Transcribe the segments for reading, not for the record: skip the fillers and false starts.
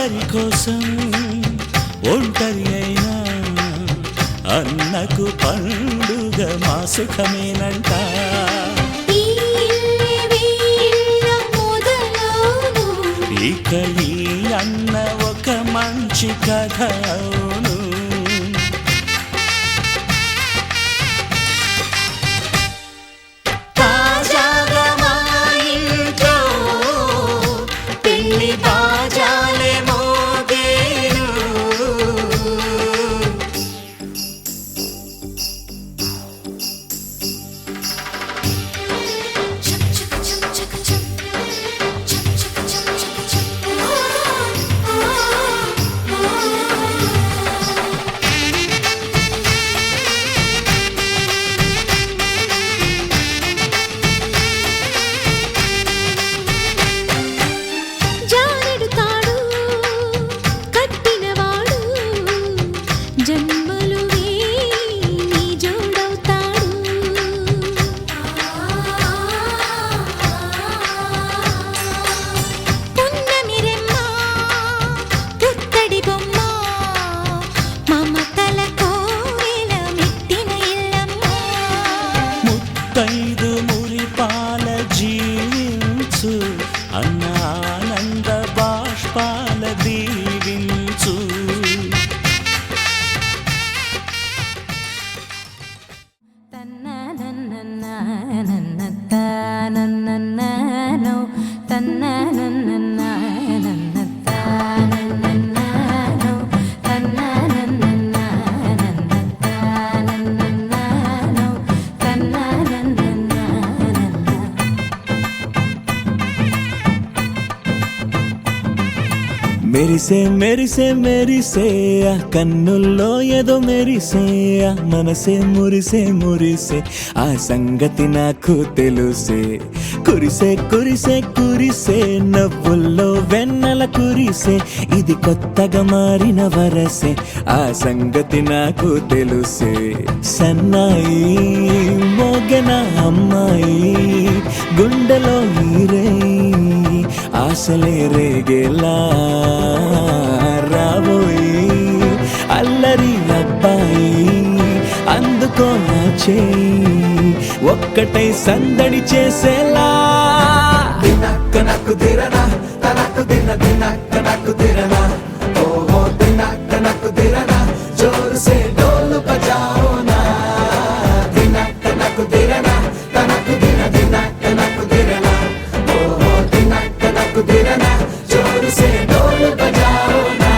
అందరి కోసం ఒంటరి అయినా అన్నకు పండుగ మా సుఖమేనంట. ఇక ఈ అన్న ఒక మంచి కథ అవును. తాజాగా మా ఇంట్లో పెళ్లి బాజాలే మోగేను. ముత్తైదు మురిపాల జీవించు అన్న ఆనంద బాష్పాల దీవించు. మెరిసే మెరిసే మెరిసే ఆ కన్నుల్లో ఏదో మెరిసే ఆ మనసే మురిసే మురిసే ఆ సంగతి నాకు తెలుసే. కురిసే కురిసే కురిసే నవ్వుల్లో వెన్నెల కురిసే ఇది కొత్తగా మారిన వరసే ఆ సంగతి నాకు తెలుసే. సన్నాయి మోగెన అమ్మాయి గుండెలో ఈరే ఆశలే రేగేలా రాబోయి అల్లరి అబ్బాయి అందుకో నా చేయి ఒక్కటై సందడి చేసేలా. దినక్క నాకు దిరనా తనకు దిన దినక్క నాకు దిరనా ఓహో దినక్క నాకు దిరనా జోరు సే డోలు బజాओ నా. దినక్క నాకు దిరనా తనకు దిన దినక్క నాకు దిరనా ఓహో దినక్క నాకు దిరనా జోరు సే డోలు బజాओ నా.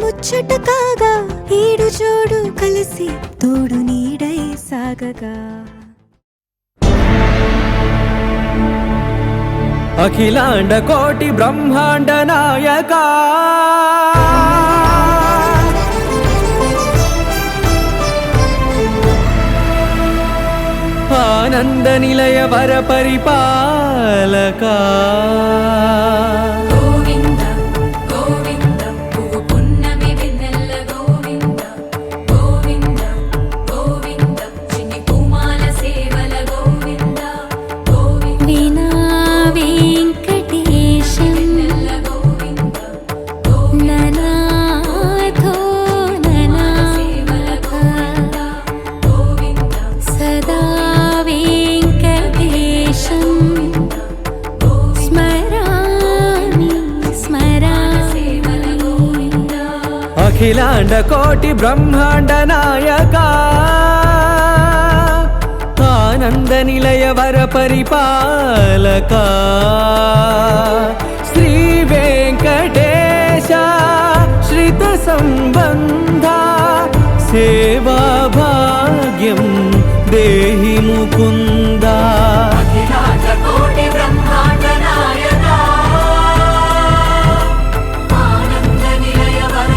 ముచ్చట కాగా ఈడు జోడు కలిసి తోడు నీడై సాగగా. అఖిలాండ కోటి బ్రహ్మాండ నాయకా ఆనంద నిలయ వర పరిపాలకా. వెంకటేశం ననా అఖిలాండ కోటి బ్రహ్మాండ నాయక ఆనంద నిలయ వర పరిపాలక శ్రీ వెంకటేశ శ్రిత సంబంధ సేవా భాగ్యం దేహి ముకుంద అఖిలాండ కోటి బ్రహ్మాండ నాయక ఆనంద నిలయ వర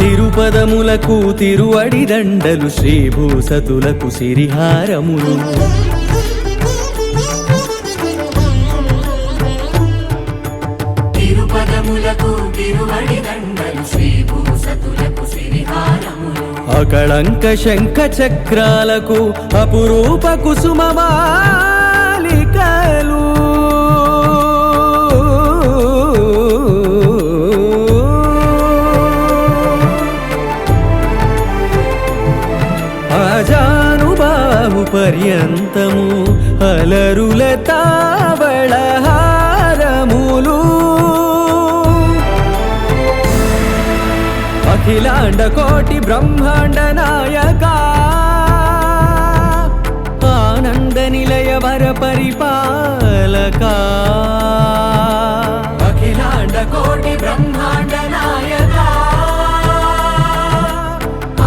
తిరుపదములకు తిరువడి దండలు శ్రీభూసతులకు సిరిహారములు తిరుపదములకు తిరువడి దండలు శ్రీభూసతులకు సిరిహారములు అకళంక శంఖ చక్రాలకు అపురూప కుసుమమాలికలు ఆజానుబాహు పర్యంతము అలరుల తావళహారములు అఖిలాండ కోటి బ్రహ్మాండ నాయక ఆనంద నిలయ వర పరిపాలక అఖిలాండ కోటి బ్రహ్మాండ నాయక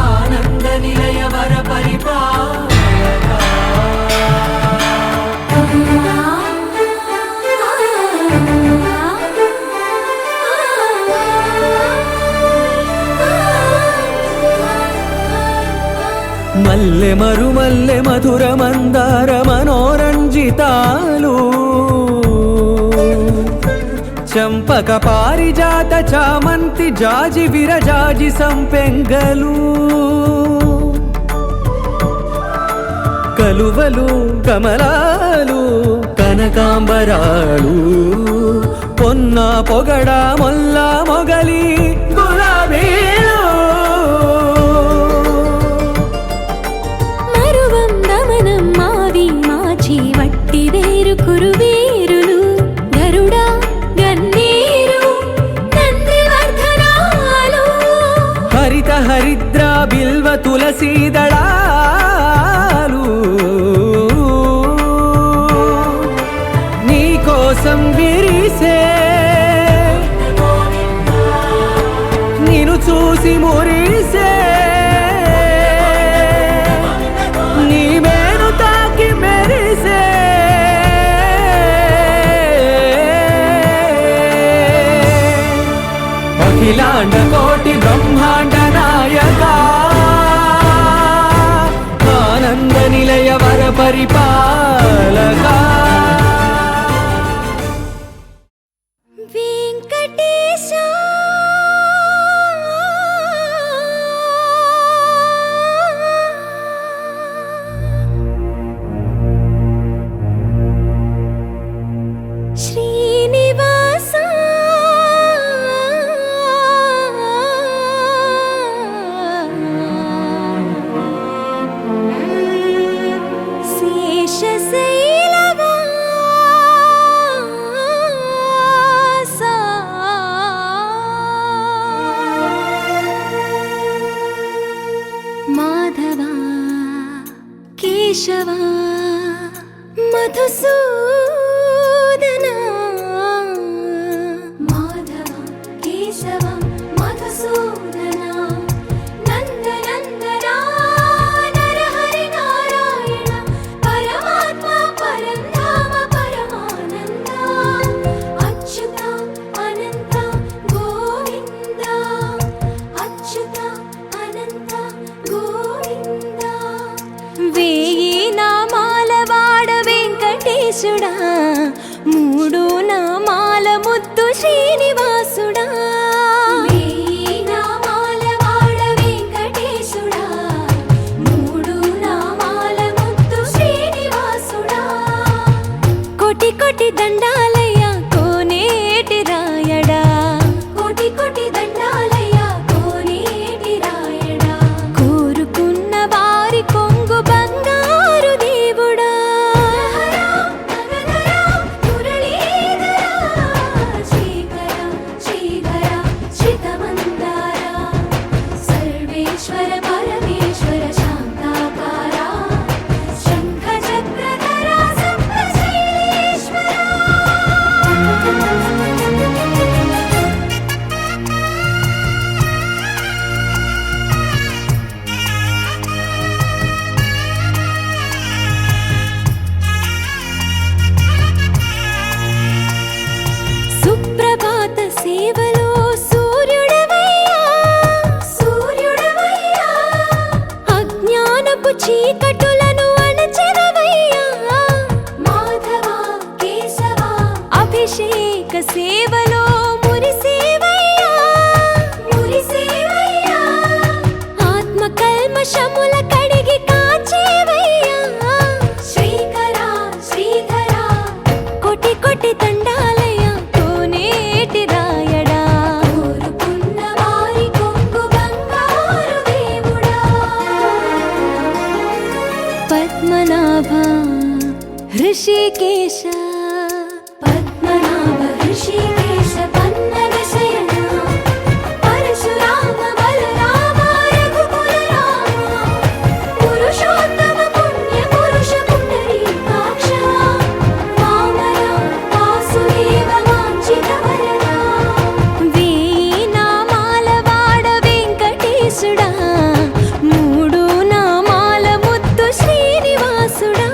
ఆనంద నిలయ వర పరిపాలక మల్లె మరుమల్లె మధుర మందార మనోరంజితాలు చంపక పారిజాత చామంతి జాజి విరజాజి సంపెంగలు కలువలు కమలాలు కనకాంబరాలు పొన్న పొగడ మొల్ల మొగలి గులాబీలు మరువం దమనం మావి మాచి వట్టి వేరు కురువేరులు గరుడా గన్నేరు నందివర్ధనాలు హరిత హరిద్ర బిల్వ తులసీ దళాలు నీ కోసం విరిసే నిన్ను చూసి మురిసే నీ మేను తాకి మెరిసే అఖిలాండ కోటి బ్రహ్మాండ నాయక ఆనంద నిలయ వర పరిపాలక వెంకటేశ శ్రీనివాస మాధవ కేశవ మధుసూదన మాధవ కేశవ మధుసూదన నందనందన నరహరి నారాయణ పరమాత్మ పరంధామ పరమానంద అచ్యుత అనంత గోవింద అచ్యుత అనంత గోవింద వేయి నామాల వాడ వెంకటేశుడా మూడు నామాల ముద్దు శ్రీనివాసుడా వేయి నామాల వాడ వెంకటేశుడా మూడు నామాల ముద్దు శ్రీనివాసుడా కోటి కోటి దండాలయ్య కోనేటి రాయడా కోటి కోటి దండాలయ్య కోనేటి రాయడా అభిషేక సేవలో మురిసేవయ్యా మురిసేవయ్యా ఆత్మ కల్మషముల కడిగి కాచేవయ్యా శ్రీకరా శ్రీధరా కోటి కోటి దండాలయ్యా కోనేటి రాయడా కోరుకున్న వారి కొంగు బంగారు దేవుడా పద్మనాభ హృషికేశ పద్మనాభ హృషికేశ పన్నగ శయన పరశురామ బలరామ రఘుకుల రామ పురుషోత్తమ పుణ్య పురుష పుండరీకాక్ష వామన వాసుదేవ వాంఛిత వరదా వేయి నామాల వాడ వెంకటేశుడా మూడు నామాల ముద్దు శ్రీనివాసుడా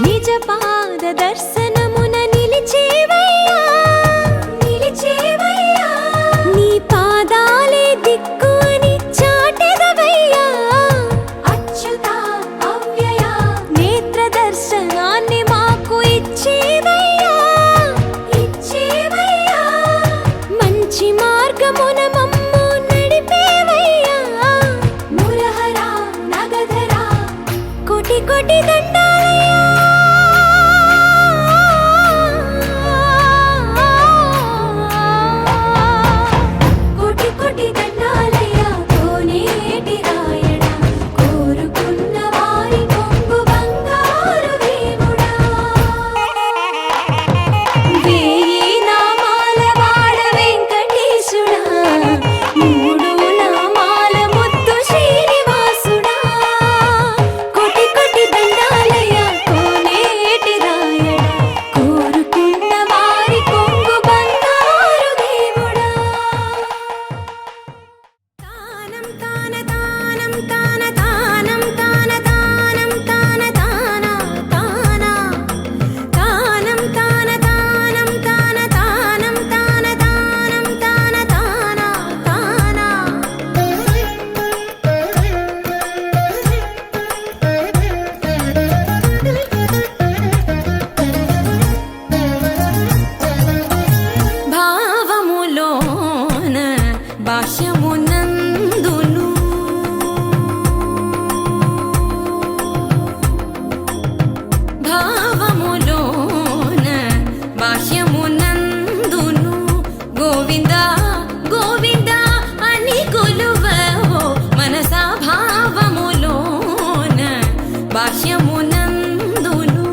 నిజ పాద దర్శనమున నిలిచేవయ్యా నిలిచేవయ్యా నీ పాదాలే దిక్కు అని చాటెదవయ్యా అచ్యుత అవ్యయ నేత్ర దర్శనాన్ని మాకు ఇచ్చేవయ్యా ఇచ్చేవయ్యా మంచి మార్గమున మమ్ము నడిపేవయ్యా మురహర నగధర కోటి కోటి దండాలయ్యా కోటి కోటి దండాలయ్యా కోనేటి రాయడా కోరుకున్న వారి కొంగు బంగారు దేవుడా వేయి నామాల వాడ వెంకటేశుడా మూడు నామాల ముద్దు శ్రీనివాసుడా కోటి కోటి దండాలయ్యా కోనేటి రాయడా కోరుకున్న వారి కొంగు బంగారు దేవుడా తానం తాన తానం తాన తానం తాన తానం తాన తాన తాన తానం తాన తానం తాన తానం తాన తానం తాన తాన భావములోన భాష్యమునందును భావములోన భాష్యమునందును గోవింద గోవింద అని కొలువవో మనసా భావములోన భాష్యమునందును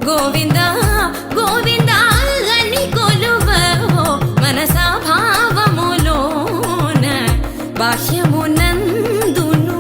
గోవింద గోవింద అని కొలువవో మనసా భావములోన భాష్యమునందును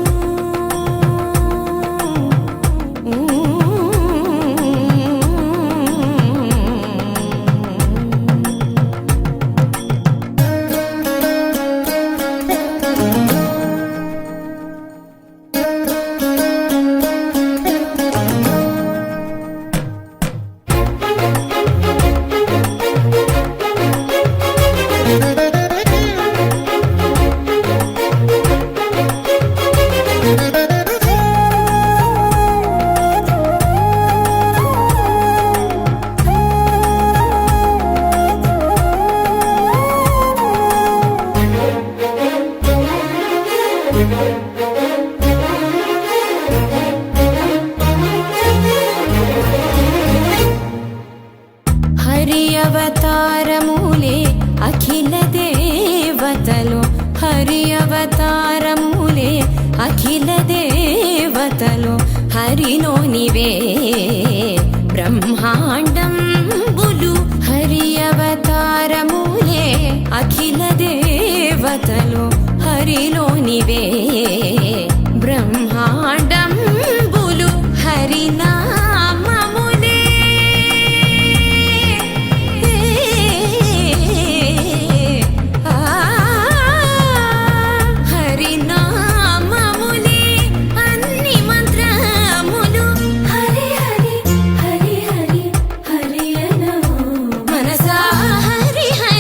హరి అవతారములే అఖిల దేవతలు హరి అవతారములే అఖిల దేవతలు హరిలోనివే బ్రహ్మాండంబులు హరి అవతారములే అఖిల దేవతలు హరిలోనివే బ్రహ్మాండంబులు హరినామములే హరినామములే అన్ని మంత్రములు హరి హరి హరి హరి హరి మనసా హరి హరి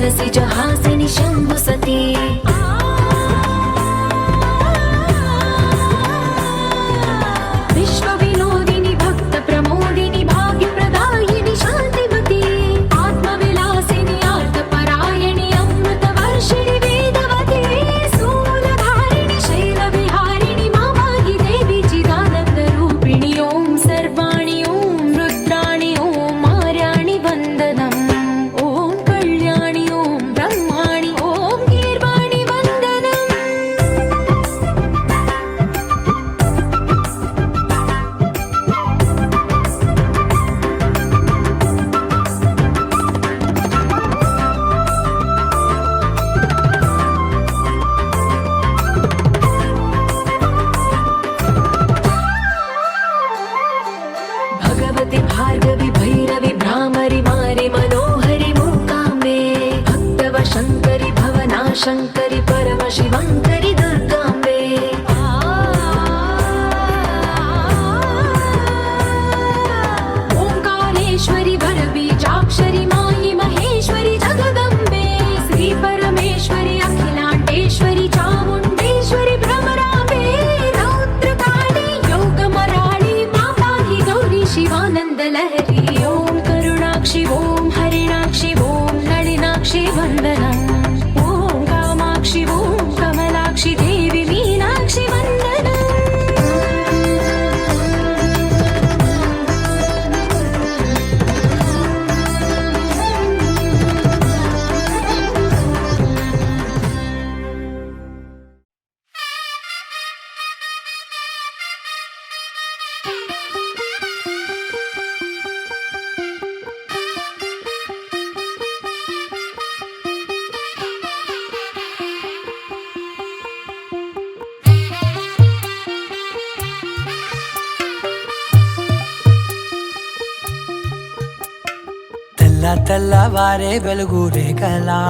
तुलसी जहासिनी शंभु सती विश्व विनोदिनी भक्त प्रमोदिनी भाग्य प्रदायिनी शांतिमती आत्मविलासिनी आर्तपरायणी अमृत वर्षिणी वेदवती स्थूलधारिणी शैल विहारिणी मामागी देवी चिदानंद रूपिणी ओम सर्वाणि ओम रुद्राणि ओम आर्याणि वंदनम् ओम कल्याणि ओम ब्रह्माणि ओम गीर्वाणि वंदनम् भगवति भार्गवि भैरवि भ्रामरि मारि मनोहरि मूकाम्बे भक्तव शङ्करि भवना शङ्करि परम शिवङ्करि दुर्गाम्बे ओङ्कारेश्वरि वरबीजाक्षरि मायि महेश्वरि जगदम्बे श्री परमेश्वरि अखिलाण्डेश्वरि चामुण्डेश्वरि भ्रमराम्बे रौद्रकाली योगमराळि मापाहि गौरी शिवानन्द लहरी ओम करुणाक्षि ओम हरिणाक्षि ओम नलिनाक्षि वन्दनम् ओम कामाक्षि ओम कमलाक्षि देवी मीनाक्षि वन्दनम् తెల్ల తెల్లవారే వెలుగు రేఖలా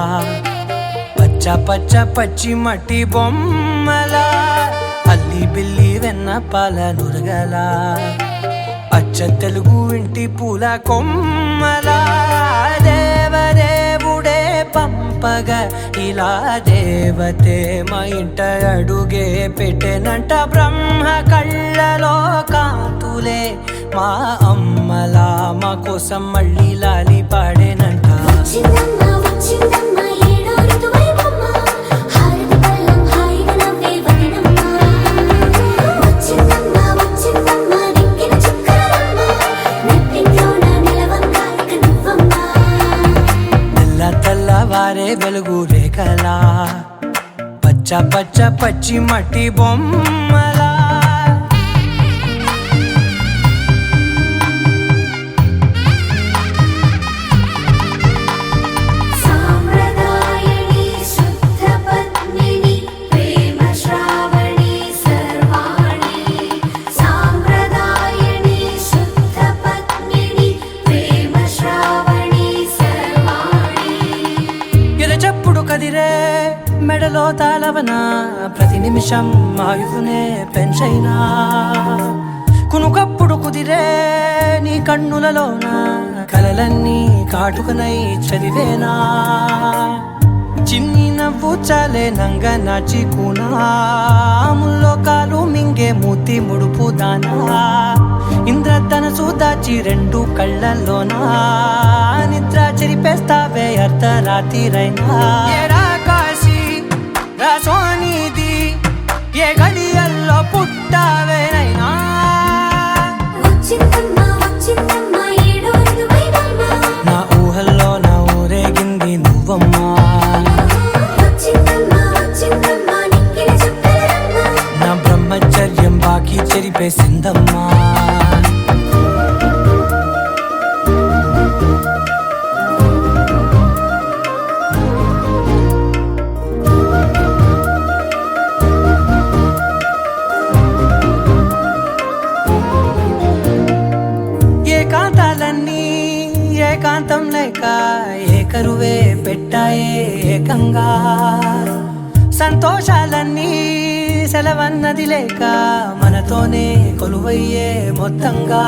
పచ్చ పచ్చ పచ్చి మట్టి బొమ్మల అల్లి బిల్లి వెన్న పాల నురగల అచ్చ తెలుగు ఇంటి పూల కొమ్మల దేవదేవుడే పంపగ ఇలా దేవతే మా ఇంట అడుగే పెట్టెనంట బ్రహ్మ కళ్ళలో కాంతులే మా అమ్మలా మా కోసం మళ్ళీ లాలి పాడేనంట వచ్చిందమ్మ వచ్చిందమ్మ ఏడో ఋతువైవమ్మ హారతి పళ్ళం హాయిగా నవ్వే వదినమ్మ వచ్చిందమ్మ వచ్చిందమ్మ నెక్కిన చుక్కలమ్మ నెట్టింట్లోన నిలవంగా ఇక నువ్వమ్మ తెల్ల తెల్లవారే వెలుగు రేఖలా పచ్చ పచ్చ పచ్చి మట్టి బొమ్మలా సాంప్రదాయని శుద్ధ పద్మిని ప్రేమ శ్రావణి సర్వాణి సాంప్రదాయని శుద్ధ పద్మిని ప్రేమ శ్రావణి సర్వాణి ఎరచప్పుడు కదిరే మెడలో తాళవన ప్రతి నిమిషం ఆయుధునే పెంచైనా కునుకప్పుడు కుదిరే నీ కన్నులలోన కలలన్నీ కాటుకనై చదివేనా చిన్ని నవ్వు చాలే నంగ నాచి కూనాముల్లో కాలు మింగే మూతి ముడుపు దానా ఇంద్రధనసు దాచి రెండు కళ్ళల్లోనా నిద్ర చెరిపేస్తావే అర్ధరాత్రిరైనా ఏరా కాశీ రా సోనిది ఏ గడియల్లో పుట్టావేనైనా వచ్చిందమ్మ వచ్చిందమ్మ ఏడో ఋతువైవమ్మ నా ఊహల్లో నా ఊరేగింది నువ్వమ్మా వచ్చిందమ్మ వచ్చిందమ్మ నెక్కిన చుక్కలమ్మ నా బ్రహ్మచర్యం బాకీ చెరిపేసిందమ్మా ఏకాంతాలన్నీ ఏకాంతం లేక ఏకరువే పెట్టాయే ఏకంగా సంతోషాలన్నీ సెలవన్నది లేక మనతోనే కొలువయ్యే మొత్తంగా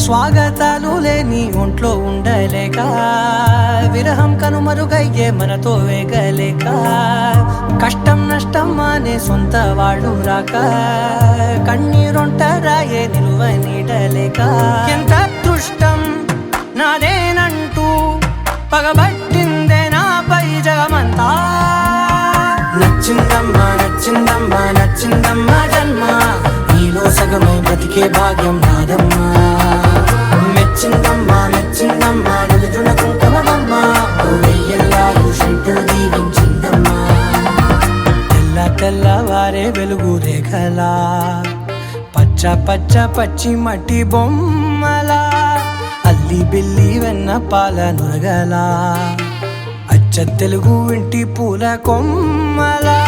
స్వాగతాలు లేని ఒంట్లో ఉండలేక విరహం కనుమరుగయ్యే మనతో వేగలేక కష్టం నష్టం అనే సొంత వాళ్ళు రాక కన్నీరొంటరాయే నిలువ నీడలేక ఎంత అదృష్టం నాదేనంటూ పగబట్టిందే నాపై జగమంతా నచ్చిందమ్మా నచ్చిందమ్మా నచ్చిందమ్మా జన్మ నీలో సగమై బ్రతికే భాగ్యం నాదమ్మా మెచ్చిందమ్మా మెచ్చిందమ్మా నుదుటిన కుంకుమమ్మా వెయ్యల్లాలు శంకరు దీవించిందమ్మా తెల్ల తెల్లవారే వెలుగు రేఖలా పచ్చ పచ్చ పచ్చి మట్టి బొమ్మలా అల్లి బిల్లి వెన్న పాల నురగలా అచ్చ తెలుగు ఇంటి పూల కొమ్మలా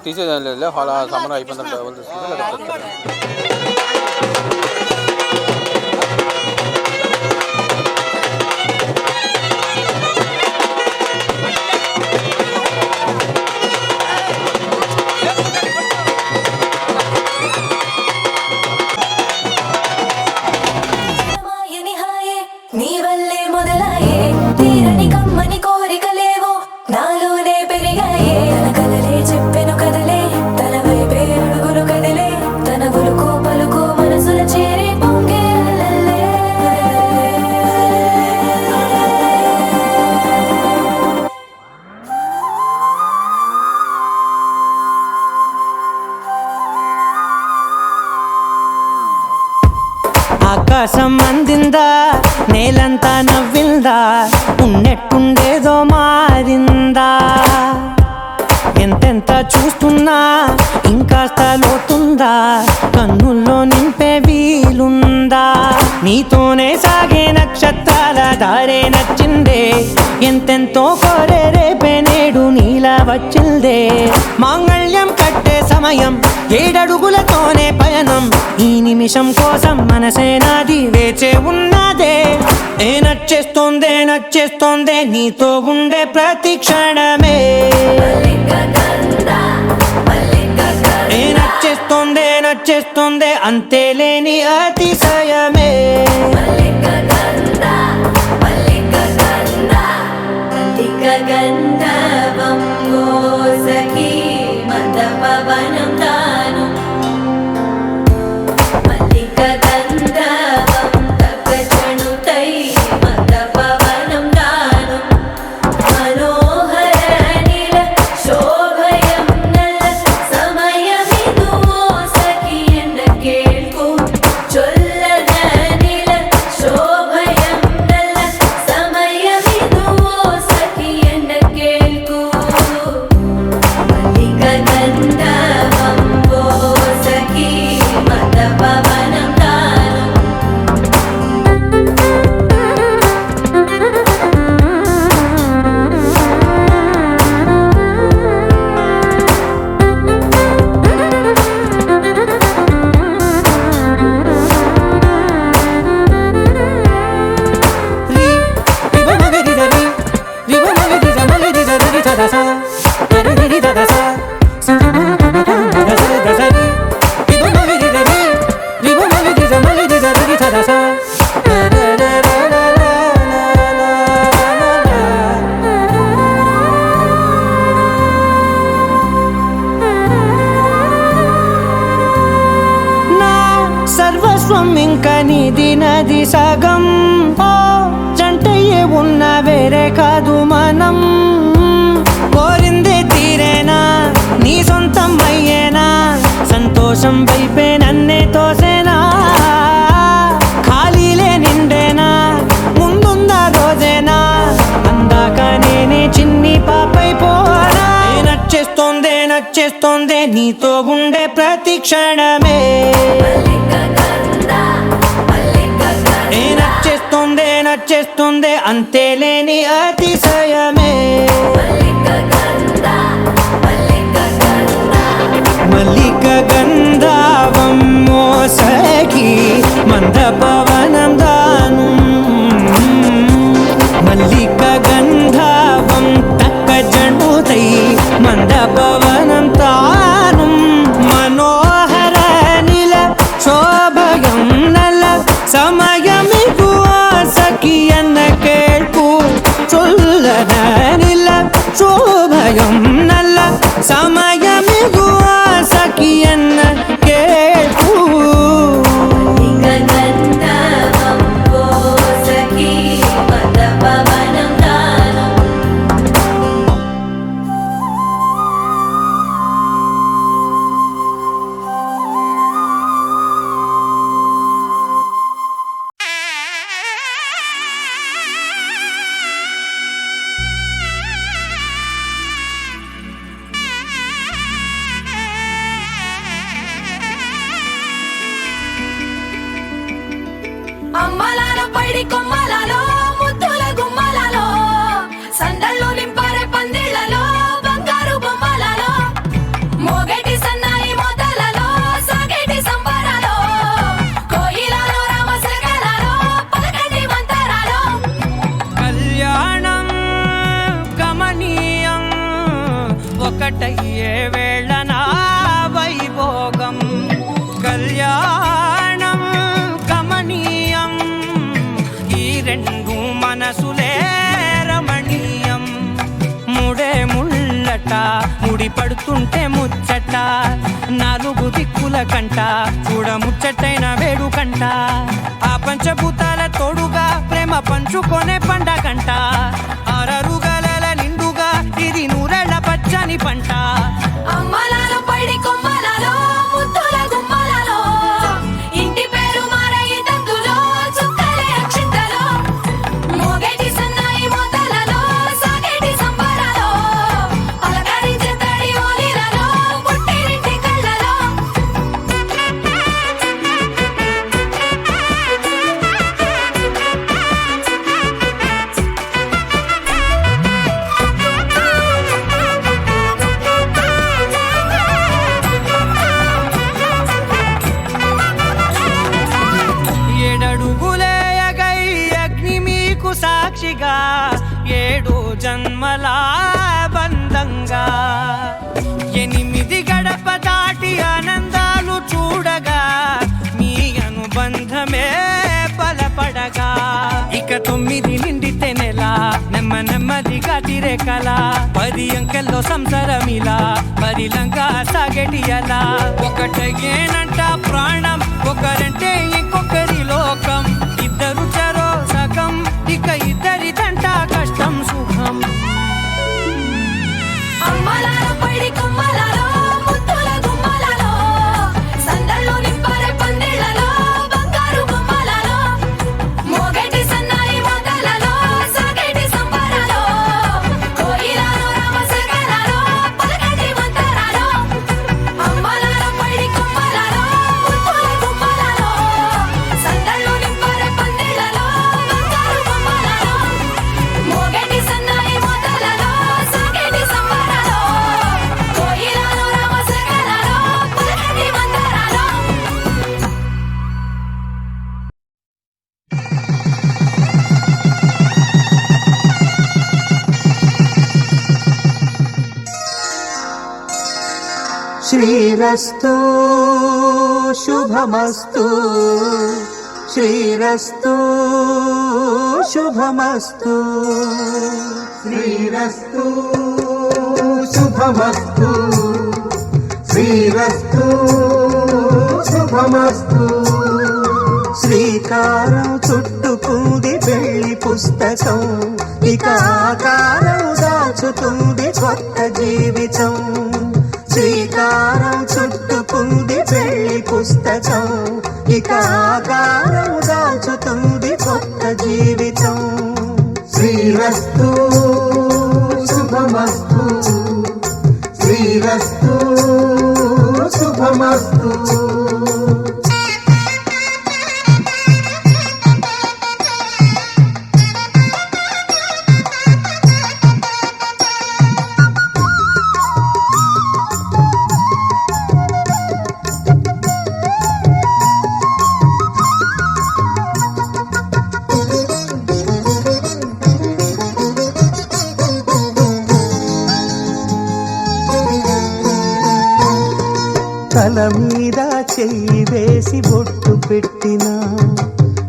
తీసేది లేదు, అలా సమ్మర్ అయిపోయిన డబ్బులు తీసుకుంటే మాయని హాయే నీ వల్లే మొదలాయే తీరని కమ్మని కోరికలేవో నాలోనే పెరిగాయే తన కలలే చెప్పెను కదలే తన వైపే అడుగులు కదిలే తన గులుకు పలుకు మనసుల చేరి పొంగే అలలే. ఆకాశం అందిందా నేలంతా నవ్విందా ఉన్నట్టుండేదో మారిందా ఎంతెంత చూస్తున్నా ఇంకాస్త లోతుందా కన్నుల్లో నింపే వీలుందా నీతోనే సాగే నక్షత్రాల దారే నచ్చిందే ఎంతెంతో కోరే రేపే నేడు నీలా వచ్చిందే మాంగళ్యం కట్టే సమయం ఏడడుగులతోనే పయనం ఈ నిమిషం కోసం మనసే నాది వేచే ఉన్నదే ఏ నచ్చేస్తోందే నచ్చేస్తోందే నీతో ఉండే ప్రతి క్షణమే ఏ నచ్చేస్తోందే నచ్చేస్తోందే అంతే లేని అతిశయమే గంధర్వం సఖీ మద పవనం దాను మల్లిక గంధర్వం తగ్గచణుతై మద పవనం దాను మనోహర నీల శోభయం నల్ల సమయమిదు సఖీ ఎన్న కేಳ್ಕು చొల్లన నీల శోభయం నల్ల సమయమిదు సఖీ ఎన్న కేಳ್కు మల్లిక గంధర్వం సఖీ మద పవనం దాను రి రివ మగరి దరి రివ మగరి జమగరి దరి తదస దరి దరి తదస దస దసరి రివ మగరి దరి రివ మగరి జమగరి దరి తదస నా సర్వస్వం ఇంక నీది నది సగం ఓ జంటయ్యే ఉన్న వేరే కాదు మనం కోరిందే తీరేనా నీ సొంతం అయ్యేనా సంతోషం వైపే నన్నే తోసేనా ఖాళీలే నిండేనా ముందుందా రోజేనా అందాక నేనే చిన్ని పాపై పోనా ఏ నచ్చేస్తోందే నచ్చేస్తోందే నీతో ఉండే ప్రతి క్షణమే ఏ నచ్చేస్తోందే నచ్చేస్తోందే అంతే లేని అతిశయమే మల్లిక గంధావం మోసకి మంద పవనం దాను మల్లిక గంధావం తక్క జండుతై మంద పవనం తాను మనోహర నిల శోభయం నల సమయమిగు సఖియన్న కేಳ್ಕು చొల్లన నిల శోభయం నల్ల సమయమిగు సఖియన్న కేಳ್ಕು గంధర్వం సఖీ మద పవనం దాను అమ్మలాలో పైడి కొమ్మలలో ముద్దుల గుమ్మలలో సందళ్ళు నింపారే పందిళ్లలో బంగారు బొమ్మలలో ముడి పడుతుంటే ముచ్చట నాలుగు దిక్కుల కంట చూడ ముచ్చటైన వేడు కంట ఆ పంచభూతాల తోడుగా ప్రేమ పంచుకొనే పండగంట ఆరరుగల నిండుగా ఇది నూరెళ్ళ పచ్చని పంట అమ్మలాలో పడి కొమ్మలలో ముద్దుల గుమ్మలలో ఇంటి పేరు మారయి తందులో చుక్కలే అక్షింతలో మోగేటి సన్నాయి మోతలలో సాగేటి సంబరాలో అలకరించే తడి ఓలిలలో పుట్టినింటి కళ్ళలో ఏడడుగులేయగై అగ్ని మీకు సాక్షిగా 7 జన్మల బంధంగా 8 గడప దాటి ఆనందాలు చూడగా మీ అనుబంధమే బలపడగా ఇక 9 నిండితే నెల నెమ్మదిగా తిరే కల 10 అంకెల్లో సంసారమిలా పరిలంగా సాగేటి అలా ఒకటేనంట ప్రాణం ఒకరంటే ఇంకొకరి లోకం ఇద్దరు చరో సగం ఇక ఇద్దరిదంట కష్టం సుఖం అమ్మలాలో పడి కొమ్మలలో ముద్దుల గుమ్మలలో సందళ్ళు నింపరే పందిళ్ళలో బంగారు బొమ్మలలో మోగేటి సన్నాయి మోతలలో సాగేటి సంబరాలో కోయిలలో రామశకలలో పలకటి మంతరాలో అమ్మలాలో పడి కొమ్మలలో ముద్దుల గుమ్మలలో సందళ్ళు నింపరే పందిళ్ళలో బంగారు బొమ్మలలో మోగేటి సన్నాయి మోతలలో సాగేటి సంబరాలో కోయిలలో రామశకలలో పలకటి మంతరాలో శ్రీరస్తు శుభమస్తు శ్రీరస్తు శుభమస్తు శ్రీరస్తు శుభమస్తు శ్రీరస్తు శుభమస్తు శ్రీకారం చుట్టుకుంది పెళ్లి పుస్తకం ఇక ఆకారం దాచుతుంది కొత్త జీవితం శ్రీకారం చుట్టుకుంది పెళ్లి పుస్తకం ఇక ఆకారం దాచుతుంది కొత్త జీవితం శ్రీరస్తు శుభమస్తు శ్రీరస్తు శుభమస్తు తల మీద చెయ్యి వేసి బొట్టు పెట్టినా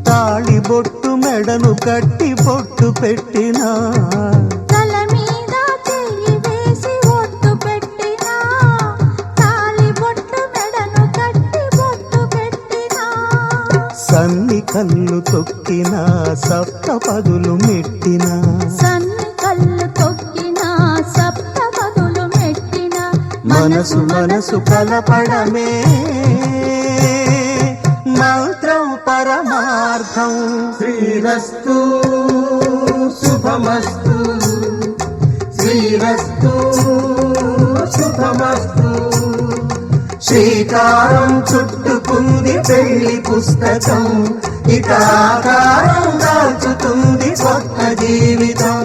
తాళి బొట్టు మెడను కట్టి బొట్టు పెట్టినా తల మీద చెయ్యి వేసి ఒట్టు పెట్టినా తాళి బొట్టు మెడను కట్టి బొట్టు పెట్టినా సన్ని కళ్ళు తొక్కినా సప్త పదులు మెట్టినా సన్ని కళ్ళు తొక్కినా సప్త పదులు మెట్టినా మనసు మనసు కలపడమే మంత్రం పరమార్థం శ్రీరస్తు శుభమస్తు శ్రీరస్తు శుభమస్తు శ్రీకారం చుట్టుకుంది పెళ్లి పుస్తకం ఇక ఆకారం దాచుతుంది కొత్త జీవితం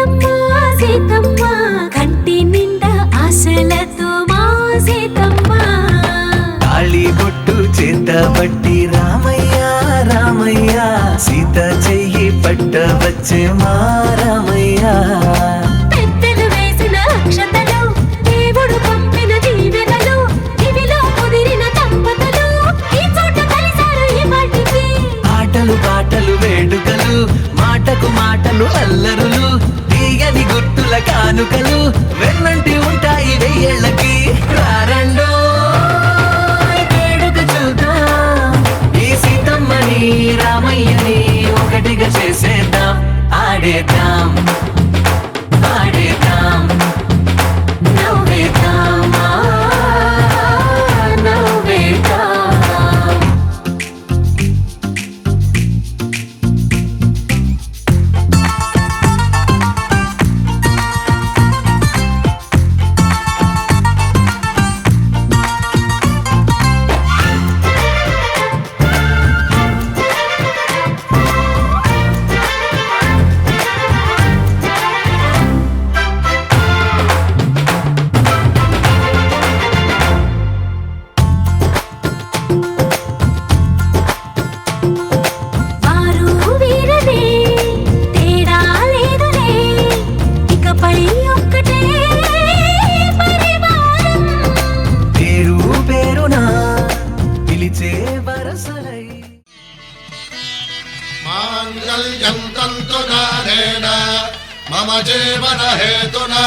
సీతమ్మ సీతమ్మ కంటి నిండా ఆశలతో మా సీతమ్మ తాళి బొట్టు చేతబట్టి రామయ్య రామయ్య సీత చెయ్యి పట్ట వచ్చే మా రామయ్య పెద్దలు వేసిన అక్షతలు దేవుడు పంపిన దీవెనలు ఇవిలో కుదిరిన దంపతులు ఈ చోట కలిసారు ఈ వాటికి ఆటలు పాటలు వేడుకలు మాటకు మాటలు అల్లరులు తీయని గుట్టుల కానుకలు వెన్నంటి ఉంటాయి వెయ్యేళ్ళకి రారండో వేడుక చూద్దాం ఈ సీతమ్మని రామయ్యని ఒకటిగా చేసేద్దాం ఆడేద్దాం ఆడేద్దాం నవ్వేద్దాం నవ్వేద్దాం వారు వీరనే తేడా లేదులే ఇకపై ఒక్కటే పరివారం పేరు పేరునా పిలిచే వరసలై మాంగళ్యం తంతునానేన మమ జీవన హేతునా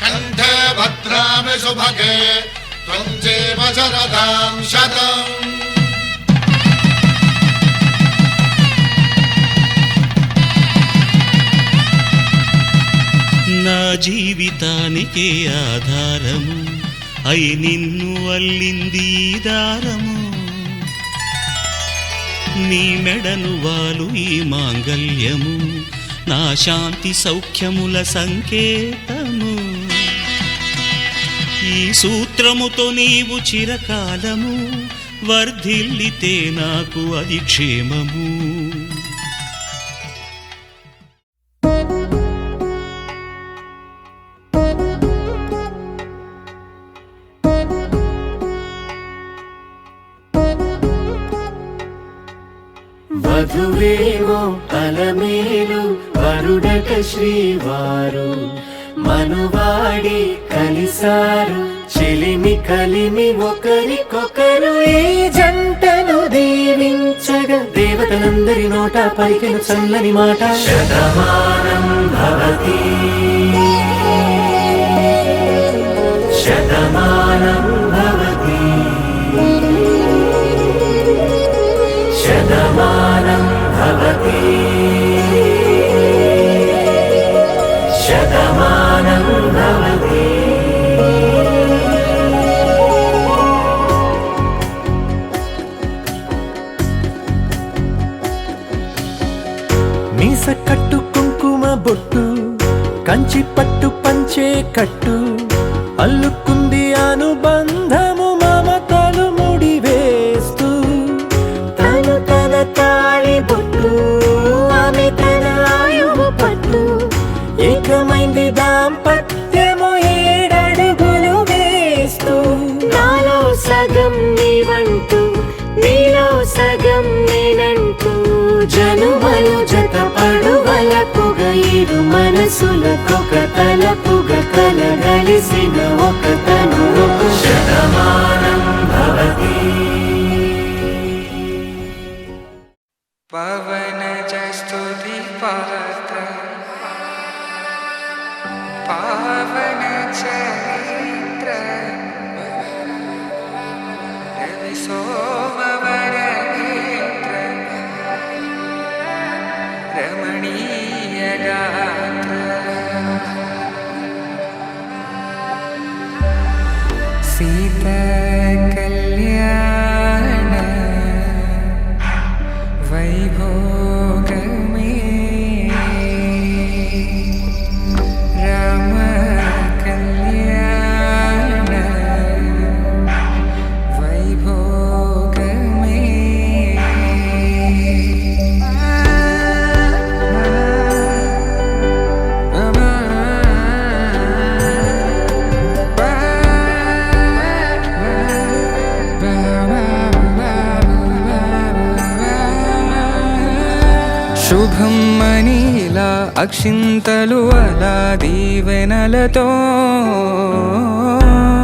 కంఠే భద్రామి శుభగే త్వం జీవ శరదాం శతం నా జీవితానికే ఆధారము అయి నిన్ను అల్లింది ఈ దారము నీ మెడను వాలు ఈ మాంగల్యము నా శాంతి సౌఖ్యముల సంకేతము ఈ సూత్రముతో నీవు చిరకాలము వర్ధిల్లితే నాకు అది క్షేమము వధువేమో అలమేలు వరుడట శ్రీవారు మనువాడి కలిసారు చెలిమి కలిమి ఒకరికొకరు ఈ జంటను దీవించగా దేవతలందరి నోట పలికిన చల్లని మాట శతమానం భవతి శతమానం భవతి శతమానం భవతి శతమానం భవతి మీస కట్టు కుంకుమ బొట్టు కంచి పట్టు పంచే కట్టు అల్లుకుంది అనుబంధము మమతలు ముడివేస్తూ తను తన తాళి బొట్టు ఆమె తన ఆయువు పట్టు ఏకమైంది దాంపత్యము 7 అడుగులు వేస్తూ నాలో సగం నీవంటూ నీలో సగం నేనంటూ జనుమలు జత పడువలపుగ ఇరు మనసులకొక తలపుగ కలగలిసిన ఒక తను శతమానం భవతి పవనజ స్తుతి పాత్ర పావన చరిత్ర రవి సోమవర నేత్ర రమణీయ గాత్ర సీత కళ్యాణ వైభోగమే రామ కళ్యాణ వైభోగమే అక్షింతలు అలా దీవెనలతో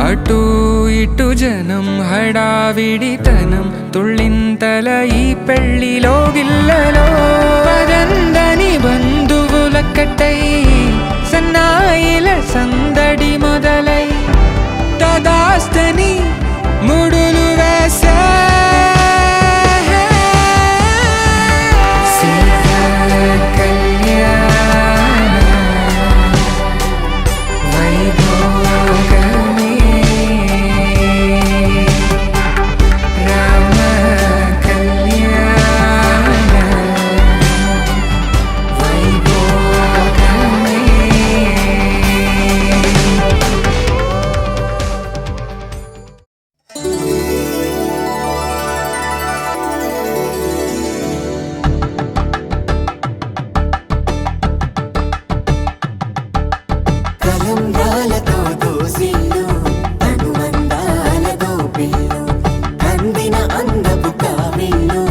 అటు ఇటు జనం హడావిడితనం తుళ్ళింతల ఈ పెళ్లిలో గిల్లలో పదందని బంధువుల కట్టై సన్నాయిల సందడి మొదలై తదాస్తని ముడులు వేసే కలంబ్రాలతో దోసిళ్ళు అనుబంధాలతో పిల్లు కందిన అందపు కావిళ్ళు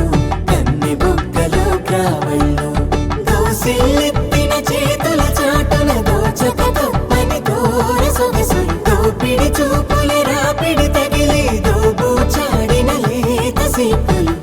కన్నె బుగ్గలో గ్రావళ్ళు దోసిళ్ళెత్తిన చేతుల చాటున దోచక తప్పని దూర సొగసులు దోపిడి చూపుల రాపిడి తగిలి దోబూచాడిన లేత సీపులు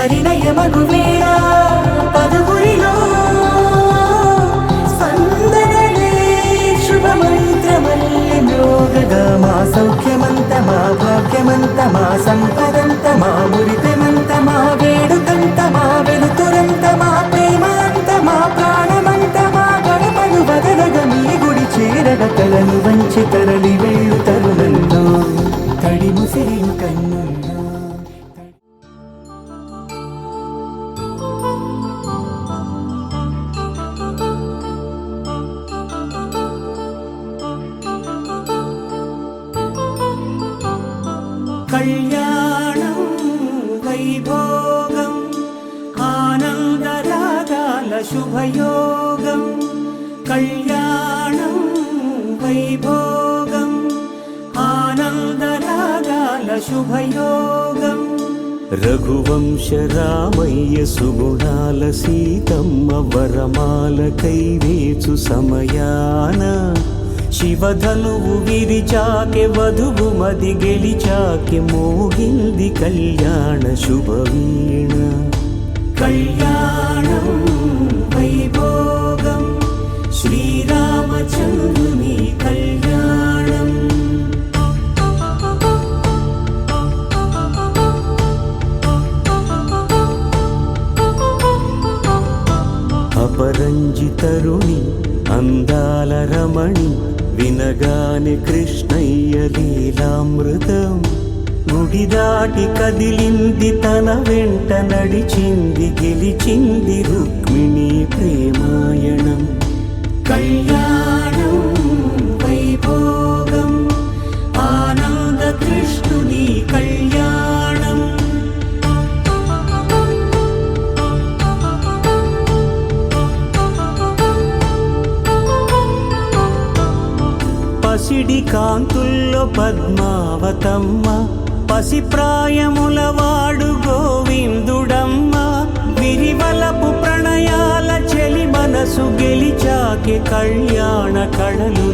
పరిణయమగు వేళ పదుగురిలో స్పందనలే శుభమంత్రమల్లి మ్రోగగా మా సౌఖ్యమంత మా భాగ్యమంత మా సంపదంత మా మురిపెమంత మా వేడుకంత మా వెలుతురంత మా ప్రేమ అంత మా ప్రాణమంత మా గడపను బదలగ మీ గుడి చేరగ కలను వంచి తరలి వెళ్ళు తరుణంలో తడి ముసిరిను కన్నుల్లో. కళ్యాణం వైభోగం ఆనందరాగాల శుభయోగం కళ్యాణం వైభోగం ఆనందరాగాల శుభయోగం రఘువంశ రామయ్య సుగుణాల సీతమ్మ వరమాల కైవేచు సమయాన శివధనువు విరిచాకె వధువు మది గెలిచాకె మోగింది కళ్యాణ శుభవీణ కళ్యాణం వైభోగం శ్రీరామచంద్రుని కళ్యాణం అపరంజి తరుణి అందాల రమణి వినగాని కృష్ణయ్య లీలామృతం గుడి దాటి కదిలింది తన వెంట నడిచింది గెలిచింది రుక్మిణి ప్రేమాయణం కళ్యాణం వైభోగం ఆనంద కృష్ణుని కళ్యాణం పసిడి కాంతుల్లో పద్మావతమ్మ పసిప్రాయముల వాడు గోవిందుడమ్మ విరివలపు ప్రణయాల చెలి మనసు గెలిచాకె కళ్యాణ కళలులికినాడమ్మ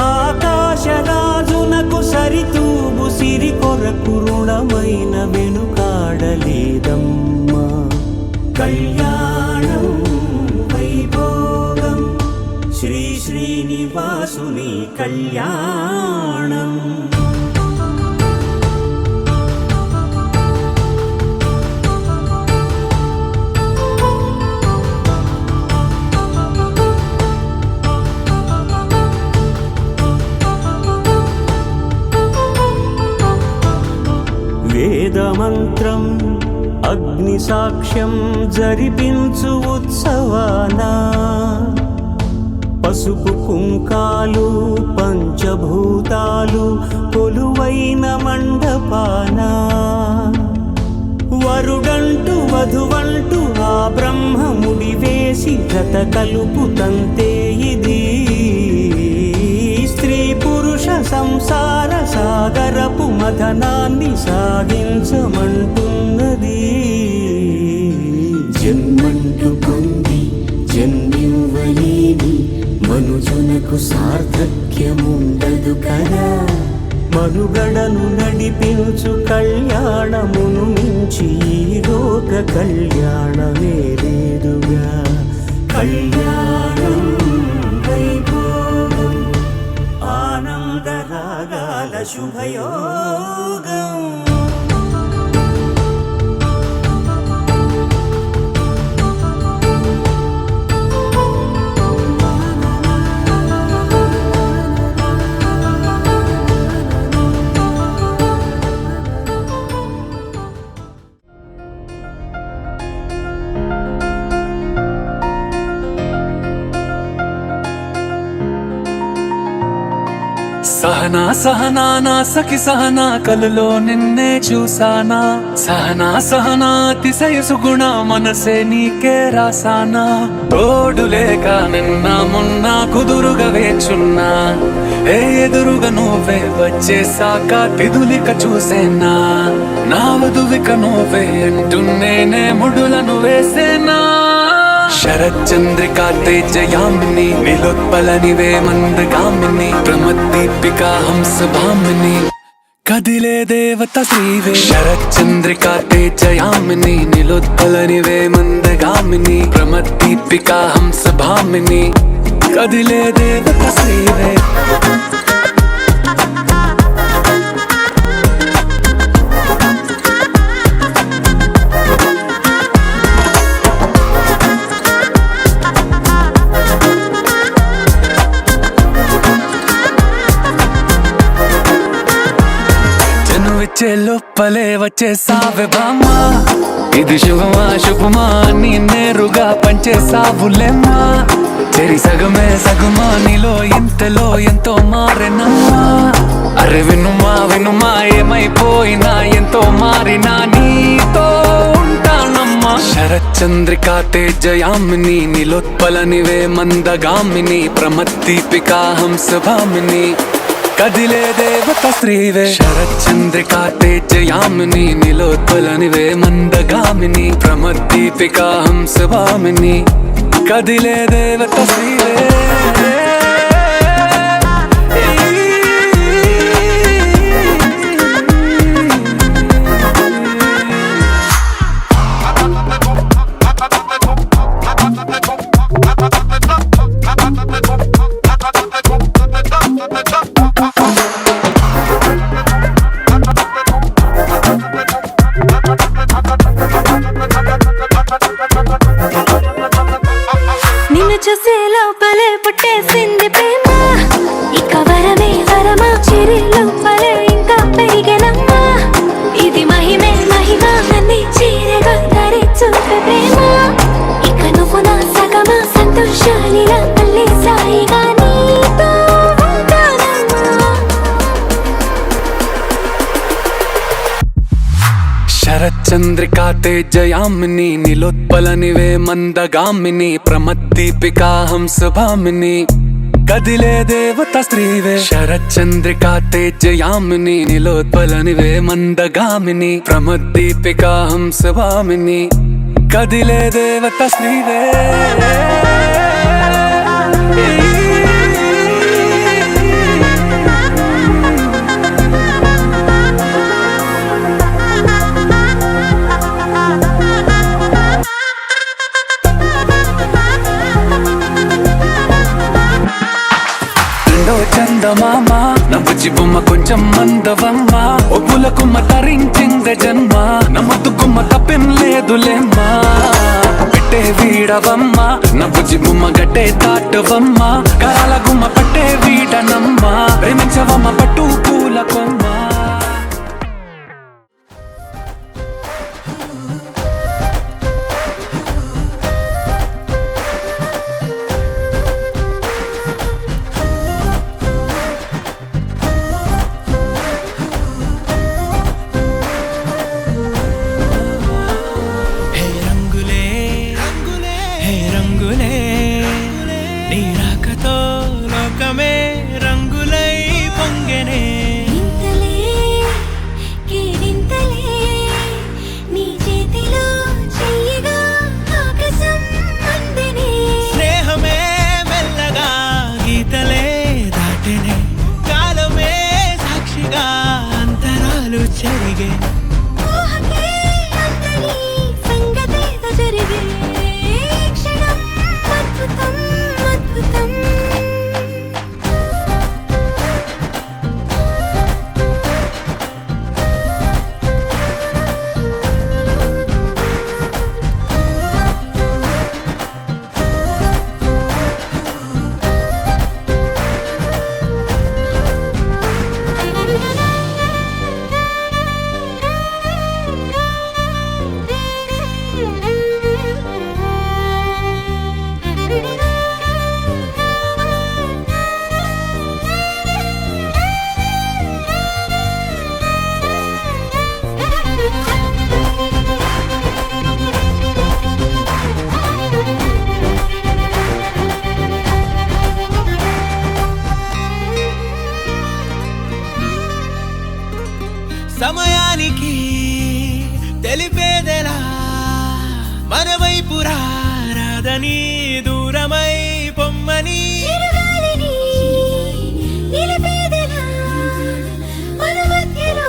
ఆకాశరాజునకు సరితూబు సిరి కొరకు రుణమైన వెనుకాడలేదమ్మ కళ్యాణం వైభోగం శ్రీ శ్రీనివాసుని కళ్యాణం వేదమంత్రం అగ్ని సాక్ష్యం జరిపించు ఉత్సవానా పసుపు కుంకాలు పంచభూతాలు కొలువైన మండపాన వరుడంటూ వధువంటూ ఆ బ్రహ్మముడి వేసి జత కలుపుతంతే ఇది స్త్రీ పురుష సంసార సాగరపు మథనాన్ని సాగించమంటున్నది జన్మంటూ పొంది జన్మివ్వలేని మనుజునకు సార్థక్యముండదు కదా మనుగడను నడిపించు కళ్యాణమును మించి ఈ లోక కళ్యాణమే లేదుగా కళ్యాణం వైభోగం ఆనందరాగాల శుభయోగం సహనా సహనా నా సఖి సహనా కలలో నిన్నే చూసానా సహనా సహనా అతిశయ సుగుణ మనసే నీకే రాసానా తోడు లేక నిన్న మొన్న కుదురుగా వేచున్నా ఏ ఎదురుగా నువ్వే వచ్చేసాక తిదులిక చూసేనా నా వధువిక నువ్వే అంటున్నేనే ముడులను వేసేనా శరచంద్రికా తేజయామిని నిలోత్పల నివే మందగామిని ప్రమద్దీపికా హంస భామిని కదిలే దేవత శ్రీవే శరచంద్రికా తేజయామిని నిలోత్పలనివే మందగామిని ప్రమద్దీపికా హంసభామిని కదిలే దేవత శ్రీవే వచ్చే లోపలే వచ్చేసావే బామ్మా ఇది శుభమా శుభమా నీ నేరుగా పంచేసావులేమ్మా చెరి సగమే సగమా నీలో ఇంతలో ఎంతో మారెనమ్మా అరే వినుమా వినుమా ఏమైపోయినా ఎంతో మారినా నీతో ఉంటానమ్మా శరచంద్రికా తేజయామిని నిలోత్పలనివే మందగామిని ప్రమద్దీపికా హంసభామిని కదిలే దేవత శ్రీవే శరచంద్రికా తేజయామిని నిలోత్పలనివే మందగామిని ప్రమద్దీపికా హంసభామిని కదిలే దేవత శ్రీవే చూసే లోపలే పుట్టేసింది ప్రేమ ఇక వరమే వరమా చిరి లోపలే ఇంకా పెరిగెనమ్మా ఇది మహిమే మహిమ నన్ను చీరగా ధరి చూపే ప్రేమ ఇక నువ్వు నా సగమా సంతోషాలిలా మళ్ళీ సాయిగా నీతో ఉంటానమ్మా శరచంద్రికా తేజయామిని నిలోత్పలనివే మందగామిని ప్రమద్దీపికా హంసభామిని కదిలే దేవత శ్రీవే శరచంద్రికా తేజయామిని నిలోత్పలనివే మందగామిని ప్రమద్దీపికా హంసభామిని కదిలే దేవత శ్రీవే చందమామ నవ్వుచి బొమ్మ కొంచెం మందవమ్మ ఒప్పుల కుమ్మ తరించిందే జన్మ నమ్మద్దు కుమ్మ తప్పేం లేదులేమ్మా పెట్టే వీడవమ్మ నవ్వుచి బొమ్మ గట్టే దాటవమ్మ కరాల గుమ్మ పట్టే వీడనమ్మ ప్రేమించవమ్మ పట్టు పూల కొమ్మ సమయానికి తెలిపేదెలా మన వైపు రాదని దూరమై పొమ్మని నిలిపేదెలా మన మధ్యలో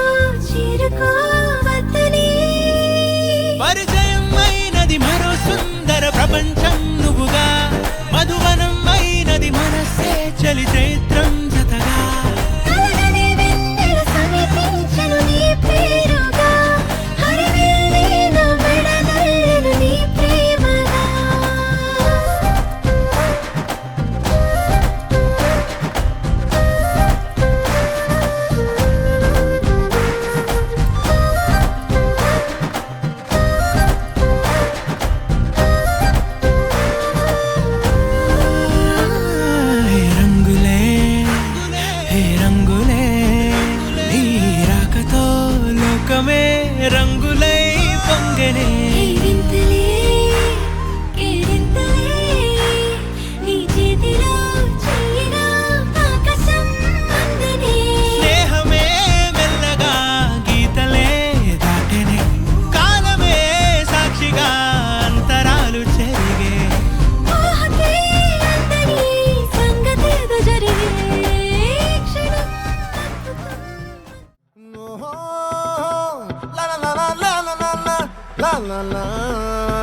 la la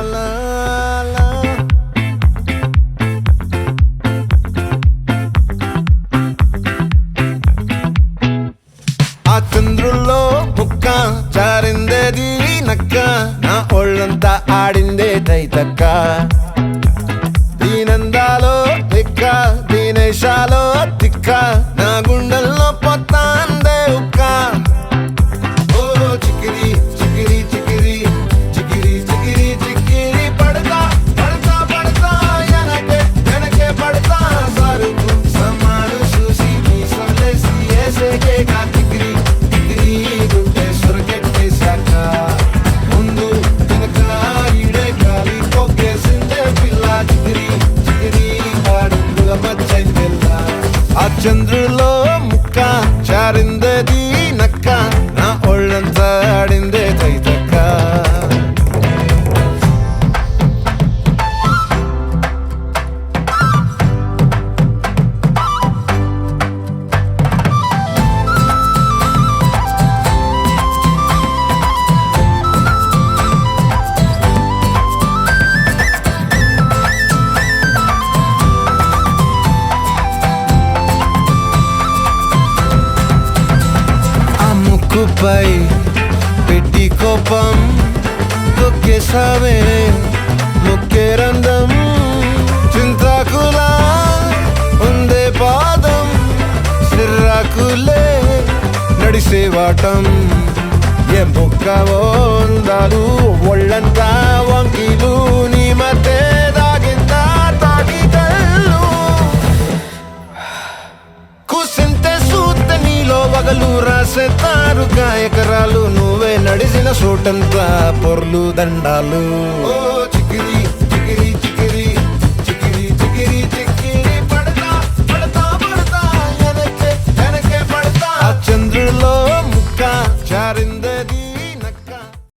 la la. ఆ చంద్రుల్లో ముక్క చారిందేది నక్క నా ఒళ్ళంతా ఆడిందే తైతక్క దీనందాలో తిక్క దీనేశాలో తిక్క నా గుండెల్లో పొత్తాందే ఉక్క ఓ చికిరి చికిరి చికిరి చికిరి చికిరి చికిరి పడతా పడతా పడతా ఎనకే ఎనకే పడతా సరుకు సమాను చూసి మీ సొల్లేసి ఏసేకే కా చికిరి చికిరి గుండె సొరకెట్టేశాక ముందు వెనక ఈడే గాలి కొక్కేసిందే పిల్ల చికిరి చికిరి ఆడుందుల మచ్చందెల్ల ఆ చంద్రులో ముక్క చారిందేది నక్క నా ఒళ్ళంతా ఆడిందే తైతక్క ఆ ముక్కుపై పెట్టి కోపం తొక్కేసావే ముక్కే రంధం చింతాకులా ఉందే పాదం సిర్రాకులే నడిసేవాటం ఏ ముక్కవో అందాలు ఒళ్ళంతా వంకీలు నీ మధ్య దాగిందా తాగి కళ్ళు కూసింతే సూత్తే నీలో వగలు రాసే తారు గాయకరాలు నువ్వే నడిసిన చోటంతా పొర్లు దండాలు